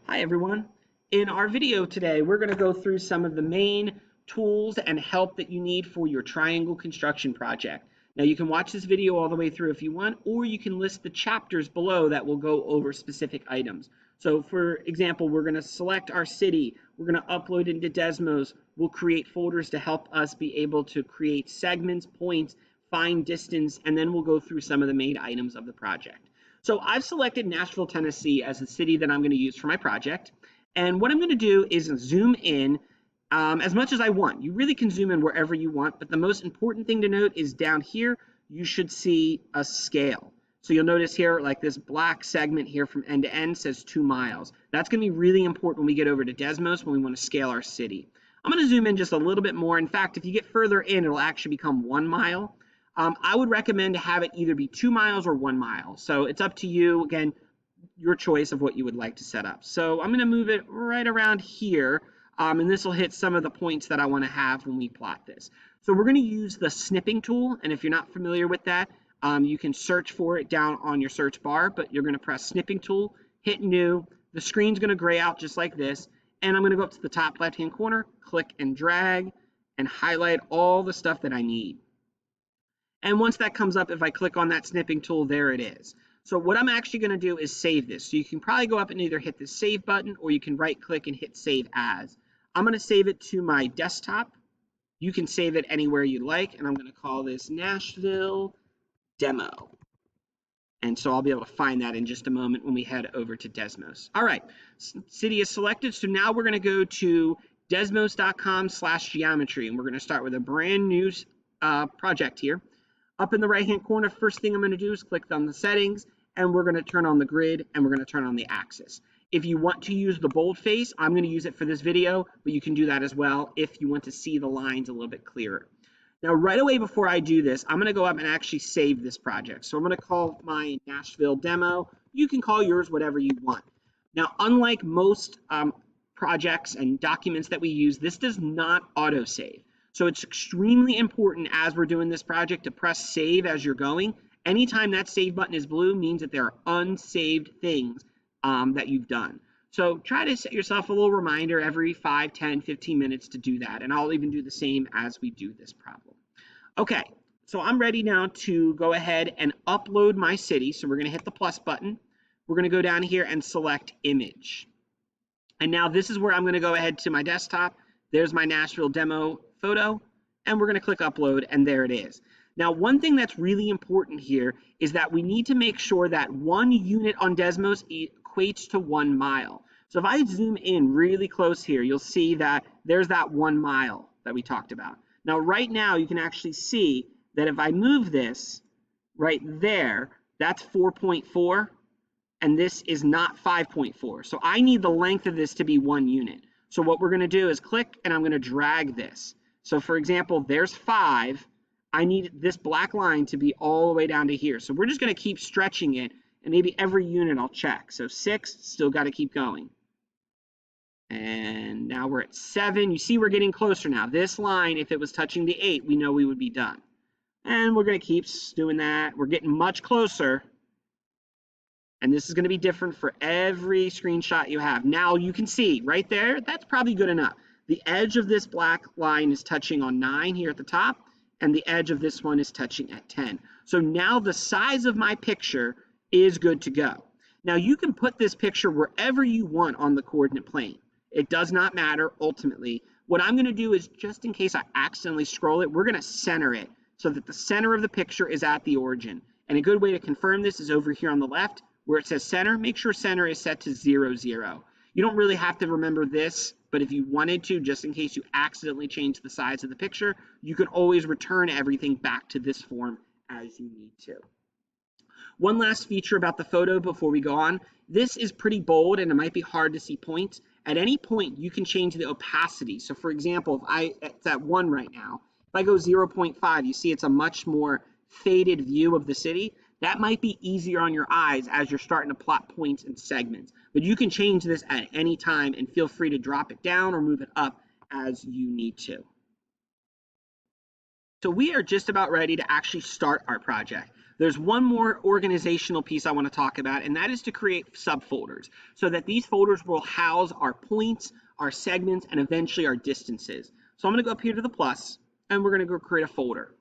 Hi everyone. In our video today, we're going to go through some of the main tools and help that you need for your triangle construction project. Now you can watch this video all the way through if you want, or you can list the chapters below that will go over specific items. So for example, we're going to select our city, we're going to upload into Desmos, we'll create folders to help us be able to create segments, points, find distance, and then we'll go through some of the main items of the project. So I've selected Nashville, Tennessee as the city that I'm going to use for my project. And what I'm going to do is zoom in as much as I want. You really can zoom in wherever you want, but the most important thing to note is down here, you should see a scale. So you'll notice here, like this black segment here from end to end says 2 miles. That's going to be really important when we get over to Desmos when we want to scale our city. I'm going to zoom in just a little bit more. In fact, if you get further in, it'll actually become 1 mile. I would recommend to have it either be 2 miles or 1 mile. So it's up to you, again, your choice of what you would like to set up. So I'm going to move it right around here, and this will hit some of the points that I want to have when we plot this. So we're going to use the snipping tool, and if you're not familiar with that, you can search for it down on your search bar, but you're going to press snipping tool, hit new, the screen's going to gray out just like this, and I'm going to go up to the top left-hand corner, click and drag, and highlight all the stuff that I need. And once that comes up, if I click on that snipping tool, there it is. So what I'm actually going to do is save this. So you can probably go up and either hit the save button or you can right click and hit save as. I'm going to save it to my desktop. You can save it anywhere you like, and I'm going to call this Nashville Demo. And so I'll be able to find that in just a moment when we head over to Desmos. All right, city is selected. So now we're going to go to desmos.com/geometry, and we're going to start with a brand new project here. Up in the right-hand corner, first thing I'm going to do is click on the settings, and we're going to turn on the grid, and we're going to turn on the axis. If you want to use the boldface, I'm going to use it for this video, but you can do that as well if you want to see the lines a little bit clearer. Now, right away before I do this, I'm going to go up and actually save this project. So I'm going to call my Nashville demo. You can call yours whatever you want. Now, unlike most projects and documents that we use, this does not autosave. So it's extremely important as we're doing this project to press save as you're going. Anytime that save button is blue means that there are unsaved things that you've done. So try to set yourself a little reminder every 5, 10, 15 minutes to do that. And I'll even do the same as we do this problem. Okay, so I'm ready now to go ahead and upload my city. So we're going to hit the plus button. We're going to go down here and select image. And now this is where I'm going to go ahead to my desktop. There's my Nashville demo photo, and we're going to click upload, and there it is. Now, one thing that's really important here is that we need to make sure that 1 unit on Desmos equates to 1 mile. So if I zoom in really close here, you'll see that there's that 1 mile that we talked about. Now, right now, you can actually see that if I move this right there, that's 4.4, and this is not 5.4. So I need the length of this to be 1 unit. So what we're going to do is click, and I'm going to drag this. So for example, there's 5. I need this black line to be all the way down to here. So we're just going to keep stretching it, and maybe every unit I'll check. So 6, still got to keep going. And now we're at 7. You see we're getting closer now. This line, if it was touching the 8, we know we would be done. And we're going to keep doing that. We're getting much closer. And this is going to be different for every screenshot you have. Now you can see right there, that's probably good enough. The edge of this black line is touching on 9 here at the top, and the edge of this one is touching at 10. So now the size of my picture is good to go. Now you can put this picture wherever you want on the coordinate plane. It does not matter ultimately. What I'm going to do is, just in case I accidentally scroll it, we're going to center it so that the center of the picture is at the origin. And a good way to confirm this is over here on the left where it says center. Make sure center is set to 0, 0. You don't really have to remember this, but if you wanted to, just in case you accidentally change the size of the picture, you can always return everything back to this form as you need to. One last feature about the photo before we go on. This is pretty bold and it might be hard to see points. At any point, you can change the opacity. So for example, it's at 1 right now. If I go 0.5, you see it's a much more faded view of the city. That might be easier on your eyes as you're starting to plot points and segments. But you can change this at any time and feel free to drop it down or move it up as you need to. So we are just about ready to actually start our project. There's one more organizational piece I want to talk about, and that is to create subfolders so that these folders will house our points, our segments, and eventually our distances. So I'm going to go up here to the plus, and we're going to go create a folder.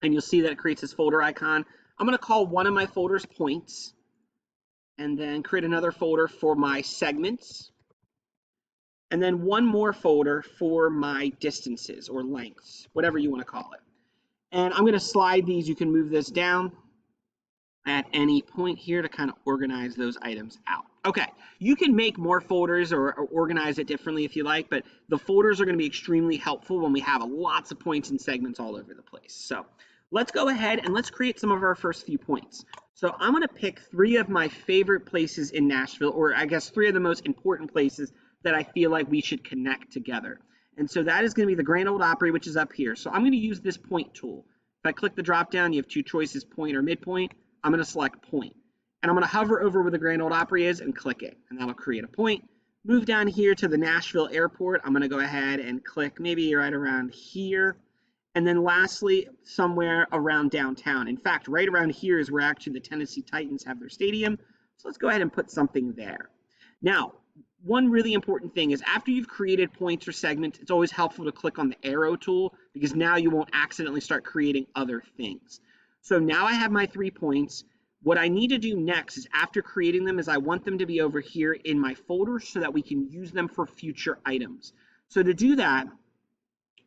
And you'll see that it creates this folder icon. I'm going to call one of my folders points, and then create another folder for my segments, and then one more folder for my distances or lengths, whatever you want to call it. And I'm going to slide these. You can move this down at any point here to kind of organize those items out. Okay, you can make more folders or organize it differently if you like, but the folders are going to be extremely helpful when we have lots of points and segments all over the place. So let's go ahead and let's create some of our first few points. So I'm going to pick 3 of my favorite places in Nashville, or I guess 3 of the most important places that I feel like we should connect together. And so that is going to be the Grand Ole Opry, which is up here. So I'm going to use this point tool. If I click the drop down, you have 2 choices, point or midpoint. I'm going to select point. And I'm going to hover over where the Grand Ole Opry is and click it. And that'll create a point. Move down here to the Nashville Airport. I'm going to go ahead and click maybe right around here. And then lastly, somewhere around downtown. In fact, right around here is where actually the Tennessee Titans have their stadium. So let's go ahead and put something there. Now, one really important thing is after you've created points or segments, it's always helpful to click on the arrow tool because now you won't accidentally start creating other things. So now I have my 3 points. What I need to do next is after creating them is I want them to be over here in my folder so that we can use them for future items. So to do that,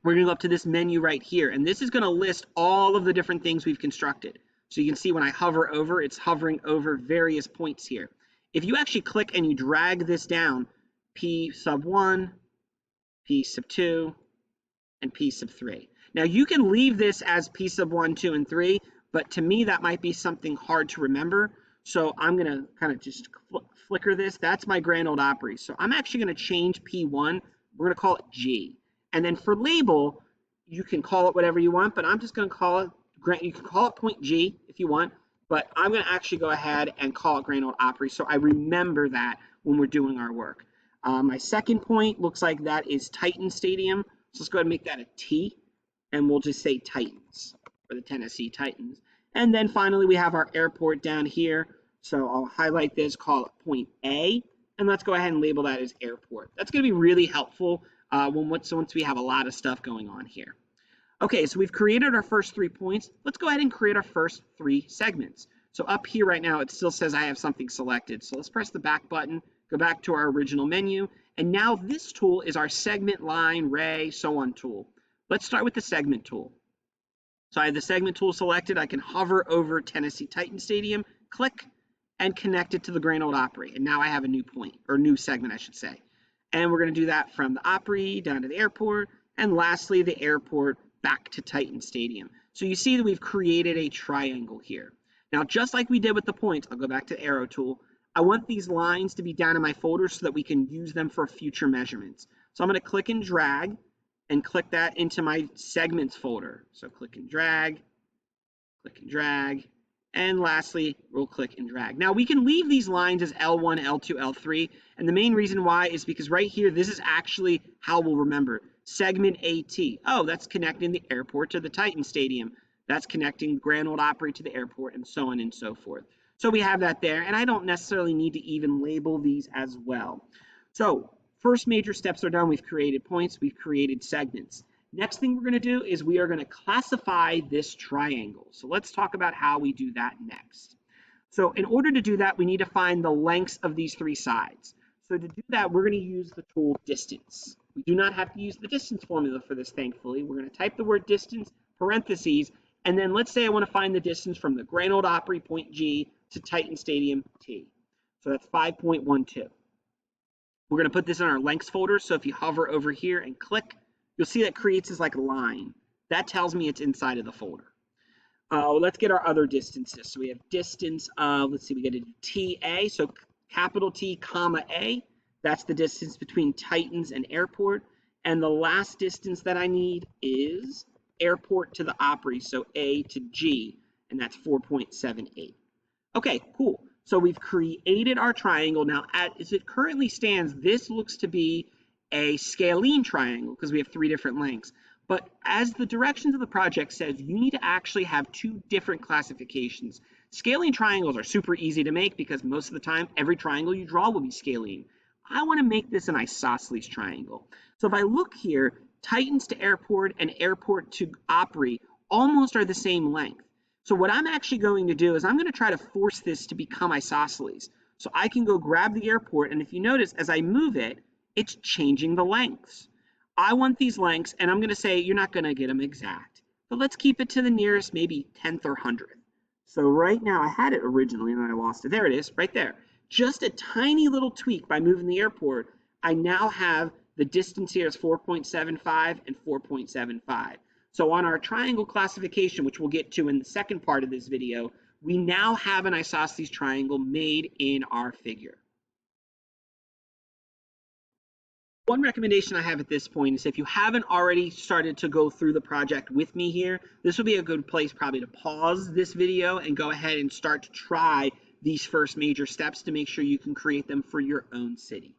we're going to go up to this menu right here, and this is going to list all of the different things we've constructed. So you can see when I hover over, it's hovering over various points here. If you actually click and you drag this down, P sub 1, P sub 2, and P sub 3. Now you can leave this as P sub 1, 2, and 3, but to me that might be something hard to remember. So I'm going to kind of just flicker this. That's my Grand Ole Opry. So I'm actually going to change P1. We're going to call it G. And then for label, you can call it whatever you want, but I'm just going to call it, you can call it point G if you want, but I'm going to actually go ahead and call it Grand Ole Opry so I remember that when we're doing our work. My second point looks like that is Titan Stadium. So let's go ahead and make that a T, and we'll just say Titans for the Tennessee Titans. And then finally, we have our airport down here. So I'll highlight this, call it point A, and let's go ahead and label that as airport. That's going to be really helpful once we have a lot of stuff going on here. Okay, so we've created our first 3 points. Let's go ahead and create our first 3 segments. So up here right now, it still says I have something selected. So let's press the back button, go back to our original menu, and now this tool is our segment, line, ray, so on tool. Let's start with the segment tool. So I have the segment tool selected. I can hover over Tennessee Titan Stadium, click, and connect it to the Grand Ole Opry. And now I have a new point, or new segment, I should say. And we're going to do that from the Opry down to the airport, and lastly, the airport back to Titan Stadium. So you see that we've created a triangle here. Now, just like we did with the points, I'll go back to the arrow tool. I want these lines to be down in my folder so that we can use them for future measurements. So I'm going to click and drag and click that into my segments folder. So click and drag, and lastly, we'll click and drag. Now we can leave these lines as L1, L2, L3, and the main reason why is because right here, this is actually how we'll remember. Segment AT, oh, that's connecting the airport to the Titan Stadium. That's connecting Grand Ole Opry to the airport, and so on and so forth. So we have that there, and I don't necessarily need to even label these as well. So first major steps are done. We've created points, we've created segments. Next thing we're going to do is we are going to classify this triangle. So let's talk about how we do that next. So in order to do that, we need to find the lengths of these 3 sides. So to do that, we're going to use the tool distance. We do not have to use the distance formula for this, thankfully. We're going to type the word distance, parentheses, and then let's say I want to find the distance from the Grand Ole Opry point G to Titan Stadium T. So that's 5.12. We're going to put this in our lengths folder. So if you hover over here and click, you'll see that creates this like line. That tells me it's inside of the folder. Let's get our other distances. So we have distance of, let's see, we get a TA. So capital T, comma A. That's the distance between Titans and airport. And the last distance that I need is airport to the Opry. So A to G, and that's 4.78. Okay, cool. So we've created our triangle. Now, as it currently stands, this looks to be a scalene triangle because we have 3 different lengths. But as the directions of the project says, you need to actually have two different classifications. Scalene triangles are super easy to make because most of the time, every triangle you draw will be scalene. I want to make this an isosceles triangle. So if I look here, Titans to airport and airport to Opry almost are the same length. So what I'm actually going to do is I'm going to try to force this to become isosceles. So I can go grab the airport, and if you notice, as I move it, it's changing the lengths. I want these lengths, and I'm going to say you're not going to get them exact. But let's keep it to the nearest maybe 10th or 100th. So right now, I had it originally, and then I lost it. There it is, right there. Just a tiny little tweak by moving the airport. I now have the distance here is 4.75 and 4.75. So on our triangle classification, which we'll get to in the second part of this video, we now have an isosceles triangle made in our figure. One recommendation I have at this point is if you haven't already started to go through the project with me here, this would be a good place probably to pause this video and go ahead and start to try these first major steps to make sure you can create them for your own city.